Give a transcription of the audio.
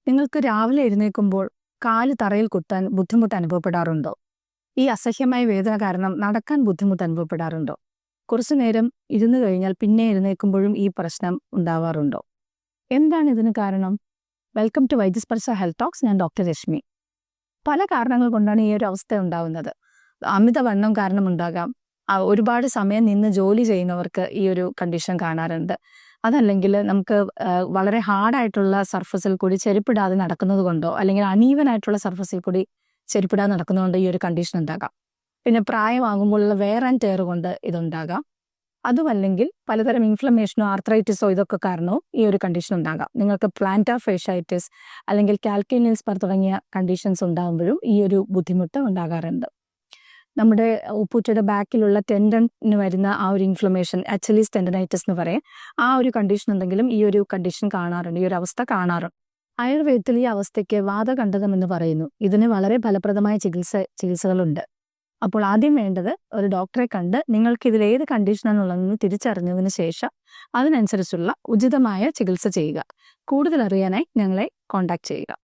നിങ്ങൾക്ക് രാവിലെ എഴുന്നേൽക്കുമ്പോൾ കാല് തറയിൽ കുത്താൻ ബുദ്ധിമുട്ട് അനുഭവപ്പെടാറുണ്ടോ? ഈ അസഹ്യമായ വേദന കാരണം നടക്കാൻ ബുദ്ധിമുട്ട് അനുഭവപ്പെടാറുണ്ടോ? കുറച്ചു നേരം ഇരുന്നു കഴിഞ്ഞാൽ പിന്നെ എഴുന്നേൽക്കുമ്പോഴും ഈ പ്രശ്നം ഉണ്ടാവാറുണ്ടോ? എന്താണ് ഇതിന് കാരണം? Welcome to Vaidyasparsha health talks. ഞാൻ ഡോക്ടർ രശ്മി. പല കാരണങ്ങൾ കൊണ്ടാണ് ഈ ഒരു അവസ്ഥ ഉണ്ടാവുന്നത്. അമിതവണ്ണം കാരണമുണ്ടാകാം. ഒരുപാട് സമയം നിന്ന് ജോലി ചെയ്യുന്നവർക്ക് ഈ ഒരു കണ്ടീഷൻ കാണാറുണ്ട്. അതല്ലെങ്കിൽ നമുക്ക് വളരെ ഹാർഡായിട്ടുള്ള സർഫസിൽ കൂടി ചെരുപ്പിടാതെ നടക്കുന്നത് കൊണ്ടോ അല്ലെങ്കിൽ അണീവൻ ആയിട്ടുള്ള സർഫസിൽ കൂടി ചെരുപ്പിടാതെ നടക്കുന്നതുകൊണ്ട് ഈ ഒരു കണ്ടീഷൻ ഉണ്ടാകാം. പിന്നെ പ്രായമാകുമ്പോഴുള്ള വെയർ ആൻഡ് ടയർ കൊണ്ട് ഇതുണ്ടാകാം. അതുമല്ലെങ്കിൽ പലതരം ഇൻഫ്ലമേഷനോ ആർത്രൈറ്റിസോ ഇതൊക്കെ കാരണവും ഈ ഒരു കണ്ടീഷൻ ഉണ്ടാകാം. നിങ്ങൾക്ക് പ്ലാന്റാർ ഫേഷ്യാറ്റിസ് അല്ലെങ്കിൽ കാൽക്കേനിയൽ സ്പർ തുടങ്ങിയ കണ്ടീഷൻസ് ഉണ്ടാകുമ്പോഴും ഈ ഒരു ബുദ്ധിമുട്ട് ഉണ്ടാകാറുണ്ട്. നമ്മുടെ ഉപ്പൂറ്റയുടെ ബാക്കിലുള്ള ടെൻഡന് വരുന്ന ആ ഒരു ഇൻഫ്ലമേഷൻ, അച്ചലീസ് ടെൻഡനൈറ്റിസ് എന്ന് പറയും, ആ ഒരു കണ്ടീഷൻ ഉണ്ടെങ്കിലും ഈ ഒരു കണ്ടീഷൻ കാണാറുണ്ട്, ഈ ഒരു അവസ്ഥ കാണാറുണ്ട്. ആയുർവേദത്തിൽ ഈ അവസ്ഥയ്ക്ക് വാതകണ്ഠകം എന്ന് പറയുന്നു. ഇതിന് വളരെ ഫലപ്രദമായ ചികിത്സകളുണ്ട്. അപ്പോൾ ആദ്യം വേണ്ടത് ഒരു ഡോക്ടറെ കണ്ട് നിങ്ങൾക്ക് ഇതിൽ ഏത് കണ്ടീഷനാണുള്ളതെന്ന് തിരിച്ചറിഞ്ഞതിന് ശേഷം അതിനനുസരിച്ചുള്ള ഉചിതമായ ചികിത്സ ചെയ്യുക. കൂടുതൽ അറിയാനായി ഞങ്ങളെ കോൺടാക്ട് ചെയ്യുക.